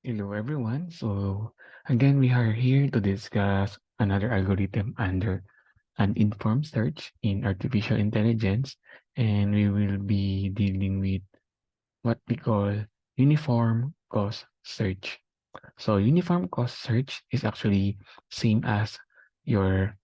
Hello everyone. So again, we are here to discuss another algorithm under an informed search in artificial intelligence, and we will be dealing with what we call uniform cost search. So uniform cost search is actually same as your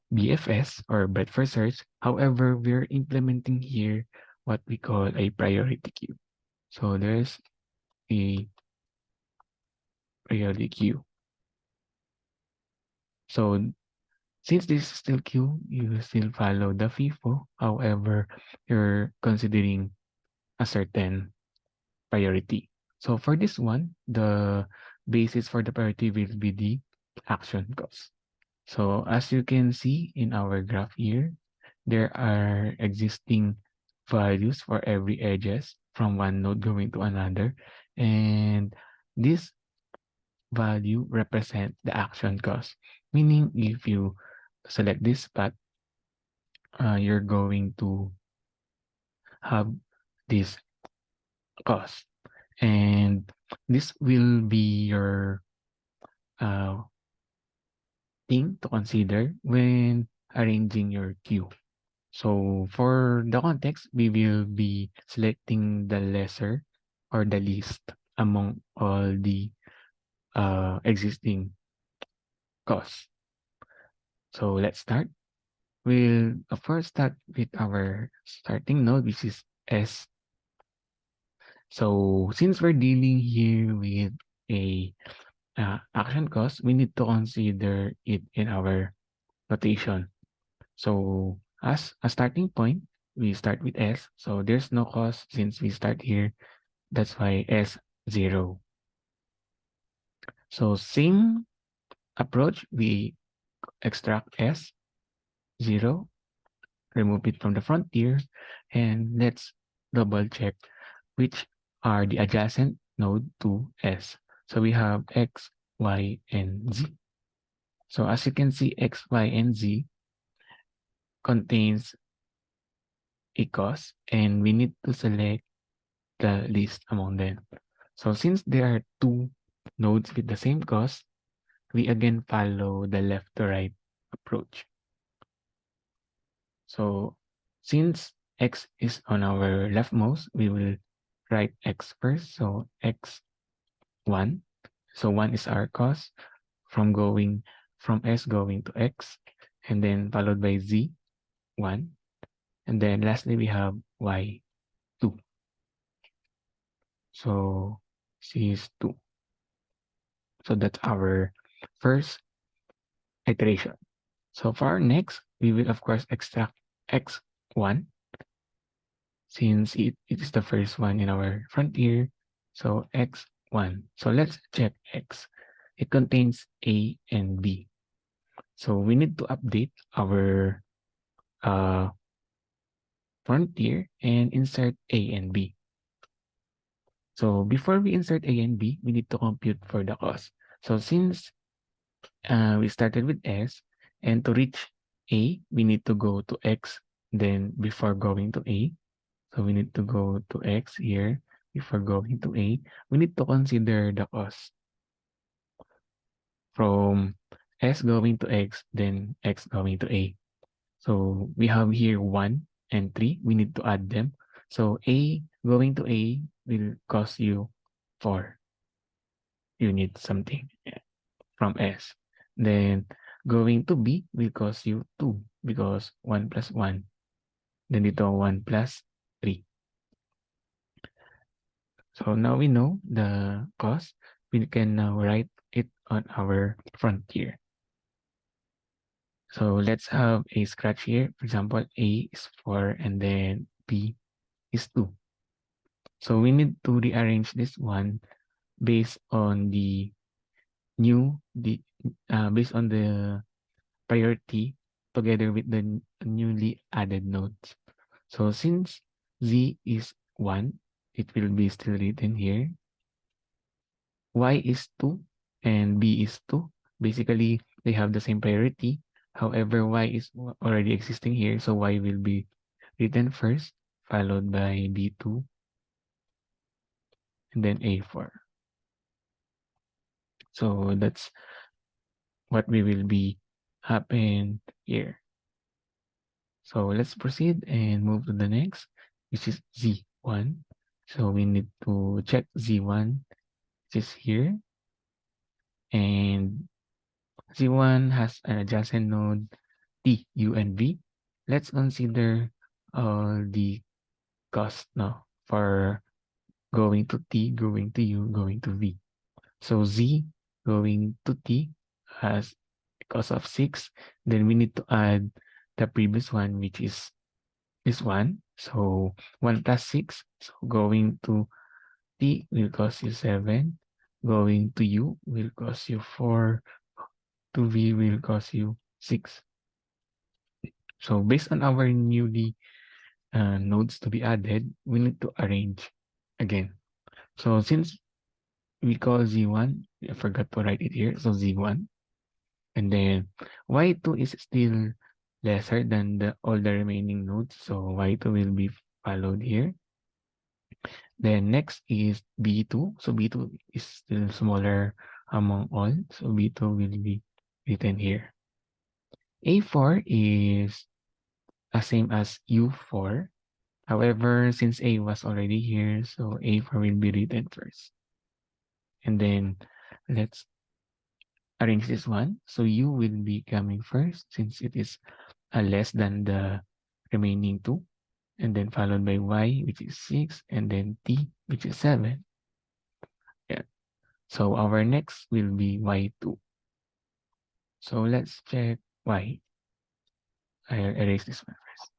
BFS or breadth first search. However, we're implementing here what we call a priority queue. So there's a priority queue. So since this is still queue, you still follow the FIFO. However, you're considering a certain priority. So for this one, the basis for the priority will be the action cost. So as you can see in our graph here, there are existing values for every edges from one node going to another. And this value represent the action cost. Meaning if you select this path, you're going to have this cost. And this will be your uh, thing to consider when arranging your queue. So for the context, we will be selecting the lesser or the least among all the existing costs. So let's start. We'll first start with our starting node, which is S. So since we're dealing here with a action cost, we need to consider it in our notation. So as a starting point, we start with S. So there's no cost since we start here. That's why S 0. So same approach, we extract S 0, remove it from the frontier, and let's double check which are the adjacent node to S. So we have X, Y, and Z. So as you can see, X, Y, and Z contains a cost, and we need to select the least among them. So since there are two nodes with the same cost, we again follow the left to right approach. So since X is on our leftmost, we will write X first. So X1. So 1 is our cost from S going to X, and then followed by Z, 1. And then lastly, we have Y, 2. So C is 2. So that's our first iteration. So for our next, we will of course extract X1 since it is the first one in our frontier. So X1. So let's check X. It contains A and B. So we need to update our uh, frontier and insert A and B. So before we insert A and B, we need to compute for the cost. So since we started with S, and to reach A, we need to go to X, then before going to A. So we need to go to X here before going to A. We need to consider the cost from S going to X, then X going to A. So we have here 1 and 3. We need to add them. So A going to A will cost you 4. You need something from S. Then going to B will cost you 2 because 1 plus 1. Then dito 1 plus 3. So now we know the cost. We can now write it on our frontier. So let's have a scratch here. For example, A is 4 and then B is 2. So we need to rearrange this one based on the based on the priority together with the newly added nodes. So since Z is 1, it will be still written here. Y is 2 and B is 2. Basically, they have the same priority. However, Y is already existing here, so Y will be written first, followed by B2, and then A4. So that's what we will be happen here. So let's proceed and move to the next, which is Z1. So we need to check Z1, which is here. And Z1 has an adjacent node T, U, and V. Let's consider the cost now for going to T, going to U, going to V. So Z going to T has a cost of 6. Then we need to add the previous one, which is this one. So 1 plus 6. So going to T will cost you 7. Going to U will cost you 4. To V will cost you 6. So based on our newly nodes to be added, we need to arrange again. So since we call Z1, I forgot to write it here. So Z1. And then Y2 is still lesser than all the remaining nodes. So Y2 will be followed here. Then next is B2. So B2 is still smaller among all. So B2 will be written here. A4 is the same as U4. However, since A was already here, so A4 will be written first. And then let's arrange this one. So U will be coming first since it is less than the remaining two. And then followed by Y, which is 6, and then T, which is 7. Yeah. So our next will be Y2. So let's check Y. I'll erase this one first.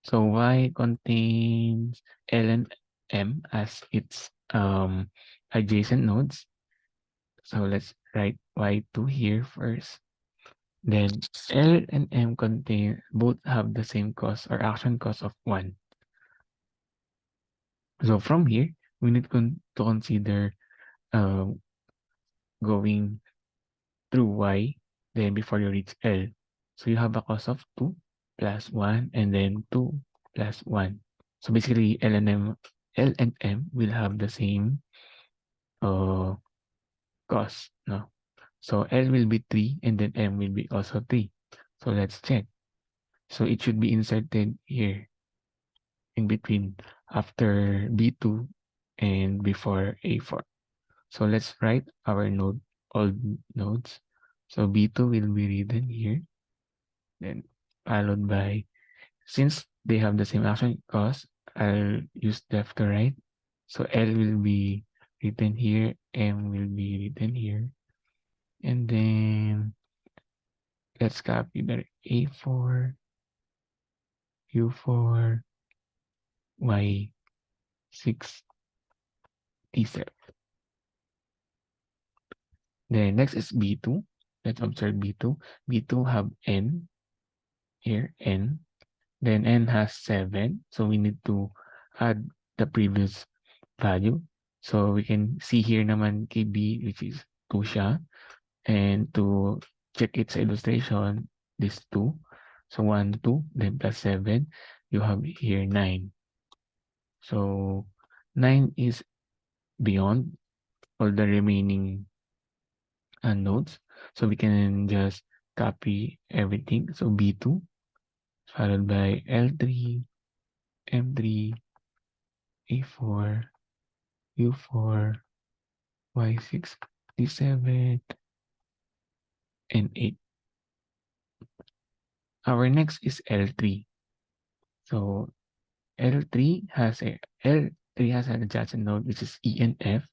So Y contains L and M as its adjacent nodes. So let's write Y2 here first. Then L and M contain both have the same cost or action cost of 1. So from here, we need to consider uh, going through Y, then before you reach L. So you have a cost of 2 plus 1 and then 2 plus 1. So basically L and M will have the same uh, cost. No? So L will be 3 and then M will be also 3. So let's check. So it should be inserted here in between after B2 and before A4. So let's write our node, all nodes. So B2 will be written here, then followed by, since they have the same action cost, I'll use left to right. So L will be written here, M will be written here. And then let's copy the A4, U4, Y6, T7. Then next is B2. Let's observe B2. B2 have N here, N. Then N has 7. So we need to add the previous value. So we can see here naman KB, which is 2 siya. And to check its illustration, this 2. So 1, 2, then plus 7. You have here 9. So 9 is beyond all the remaining nodes. So we can just copy everything. So B2 followed by L3, M3, A4, U4, Y6, D7, and 8. Our next is L3. So L3 has an adjacent node which is E and F.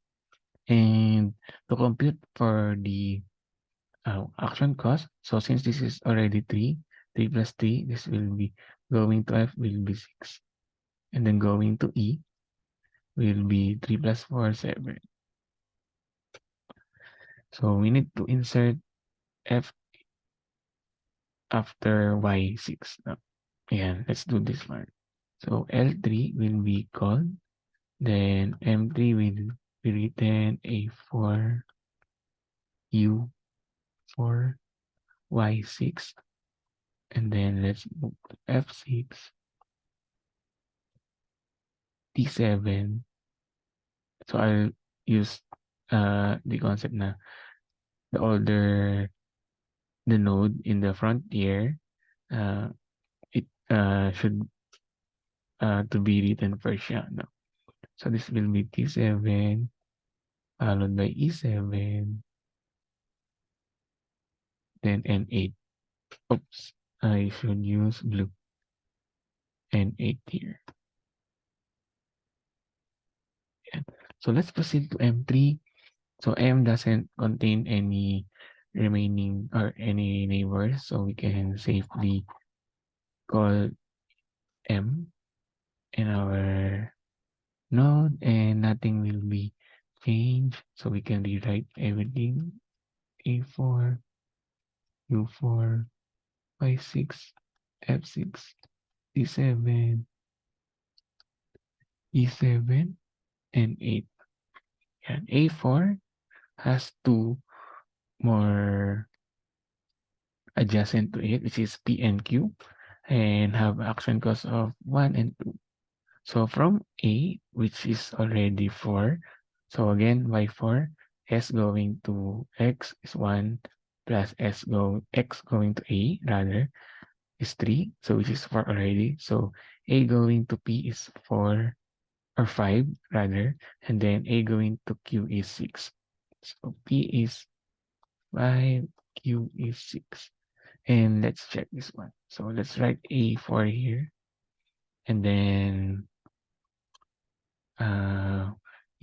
And to compute for the action cost, so since this is already 3 plus 3, this will be going to F will be 6. And then going to E will be 3 plus 4, 7. So we need to insert F after Y6. Now, yeah, let's do this one. So L3 will be called, then M3 will be written A4, U4, Y6, and then let's move to F6, T7. So I'll use the concept na the older the node in the frontier, uh, it should to be written first siya, no? So this will be T7 followed by E7, then N8. Oops, I should use blue. N8 here. Yeah. So let's proceed to M3. So M doesn't contain any remaining or any neighbors, so we can safely call M in our node and nothing will be changed. So we can rewrite everything. A4, U4, Y6, F6, D7, E7, and 8. And A4 has two more adjacent to it, which is P and Q, and have action cost of 1 and 2. So from A, which is already 4, so again, Y4, S going to X is 1, plus X going to A, rather, is 3, so which is 4 already. So A going to P is 4, or 5, rather, and then A going to Q is 6. So P is 5, Q is 6. And let's check this one. So let's write A4 here. And then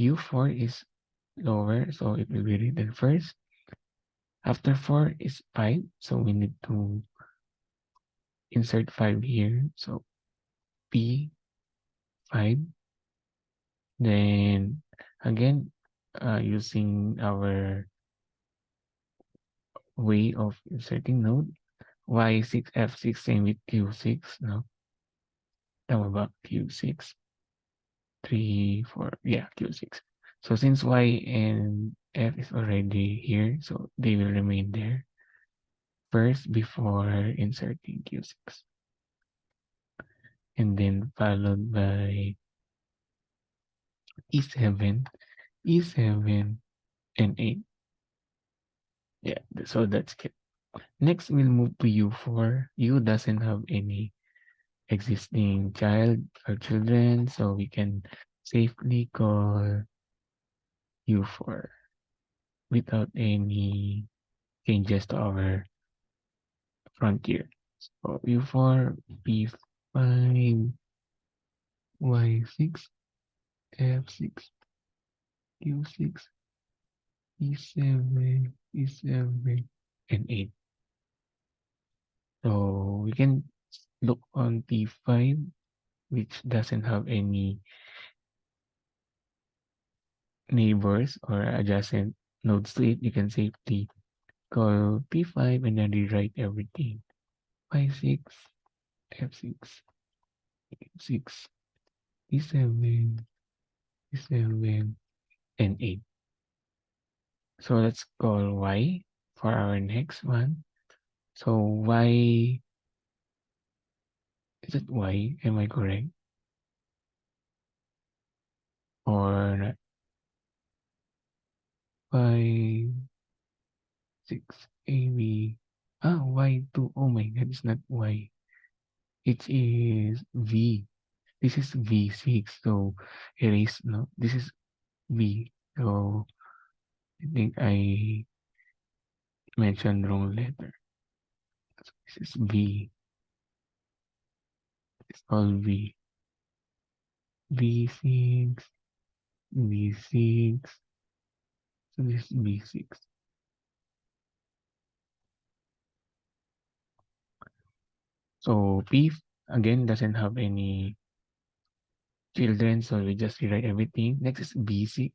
U4 is lower, so it will be written first. After 4 is 5, so we need to insert 5 here. So P5. Then again, using our way of inserting node, Y6, F6, same with Q6, no? Tama ba? Q6, 3, 4, yeah, Q6. So since Y and F is already here, so they will remain there first before inserting Q6. And then followed by E7, E7, and 8. Yeah, so that's it. Next, we'll move to U4. U doesn't have any existing child or children, so we can safely call U4 without any changes to our frontier. So U4, P5, Y6, F6, Q6, E7, E7, and 8. So we can look on P5, which doesn't have any neighbors or adjacent nodes to it. You can safely call P5 and then rewrite everything. Y6, F6, F6, E7, E7, and 8. So let's call Y for our next one. So Y, is it Y? Am I correct? Or Y6, AB. Ah, Y2. Oh my God, it's not Y. It is V. This is V6. So erase, no? This is V. So I think I mentioned wrong letter. So this is V. It's all V. V6, V6. So this is V6. So P again doesn't have any children, so we just rewrite everything. Next is V6.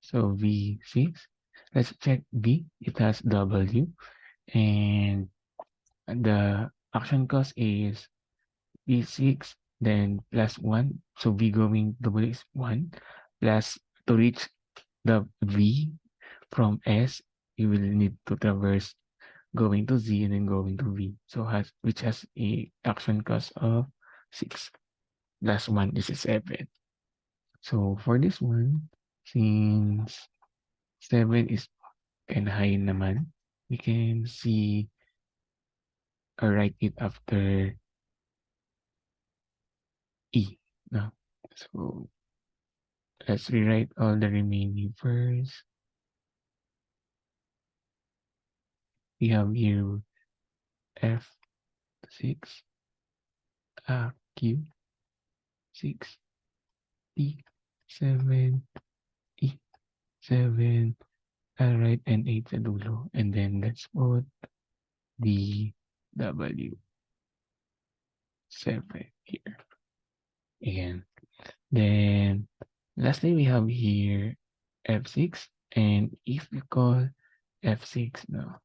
So V6. Let's check V. It has W. And the action cost is V6, then plus 1. So V going W is 1. Plus to reach the V from S, you will need to traverse going to Z and then going to V. So which has a action cost of 6. Plus 1 is 7. So for this one, Since 7 is kind of high naman, we can see or write it after E. No? So let's rewrite all the remaining first. We have here F6, Q6, T7, E7, I'll write N8 sa dulo. And then let's put the W7 here. Again. Then lastly, we have here F6. And if we call F6 now,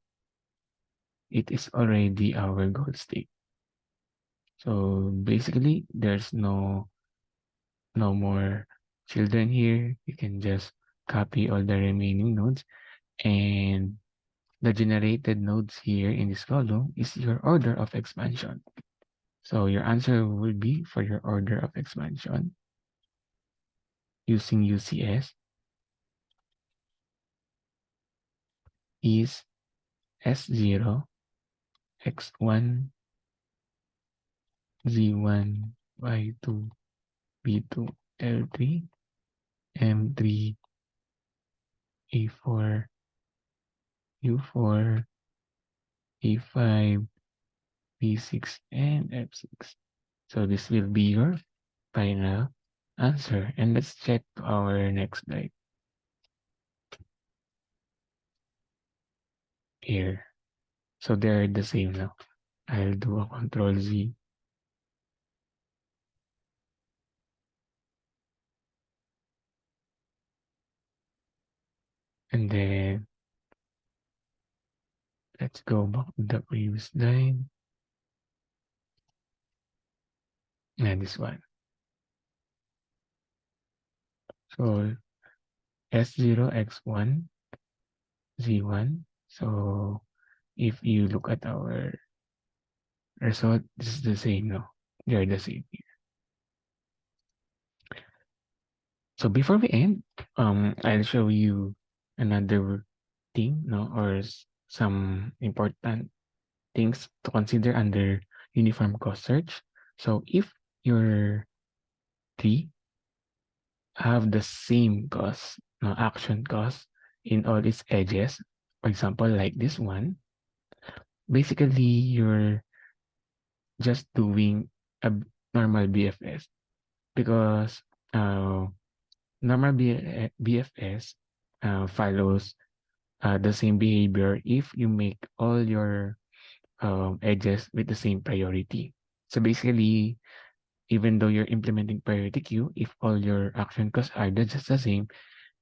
it is already our goal state. So basically, there's no more children here. You can just copy all the remaining nodes, and the generated nodes here in this column is your order of expansion. So your answer will be for your order of expansion using UCS is S0, X1, Z1, Y2, B2, L3, M3, A4, U4, A5, B6, and F6. So this will be your final answer. And let's check our next slide here. So they're the same now. I'll do a Control Z. And then let's go back to the previous line. And this one. So S0, X1, Z1. So if you look at our result, this is the same now. They're the same here. So before we end, I'll show you another thing, no, or some important things to consider under uniform cost search. So if your tree have the same cost, no, action cost in all its edges, for example, like this one, basically you're just doing a normal BFS because normal BFS follows the same behavior if you make all your edges with the same priority. So basically, even though you're implementing priority queue, if all your action costs are just the same,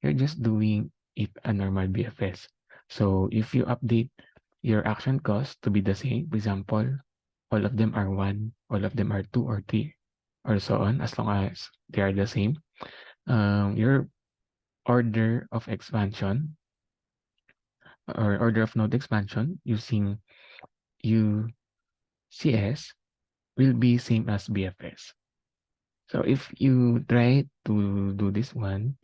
you're just doing it a normal BFS. So if you update your action cost to be the same, for example, all of them are 1, all of them are 2 or 3, or so on, as long as they are the same, your order of expansion or order of node expansion using UCS will be same as BFS. So if you try to do this one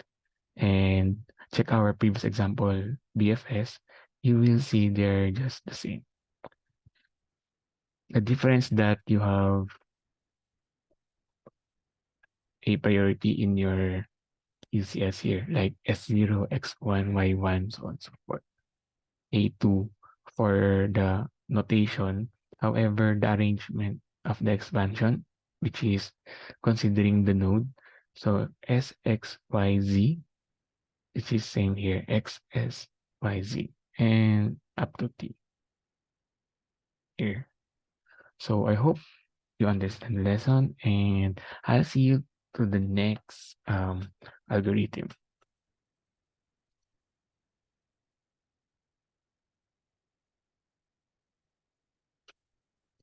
and check our previous example BFS, you will see they're just the same. The difference that you have a priority in your UCS here, like S0, X1, Y1, so on and so forth. A2 for the notation. However, the arrangement of the expansion, which is considering the node, so S, X, Y, Z, which is same here, X, S, Y, Z, and up to T here. So I hope you understand the lesson, and I'll see you to the next algorithm.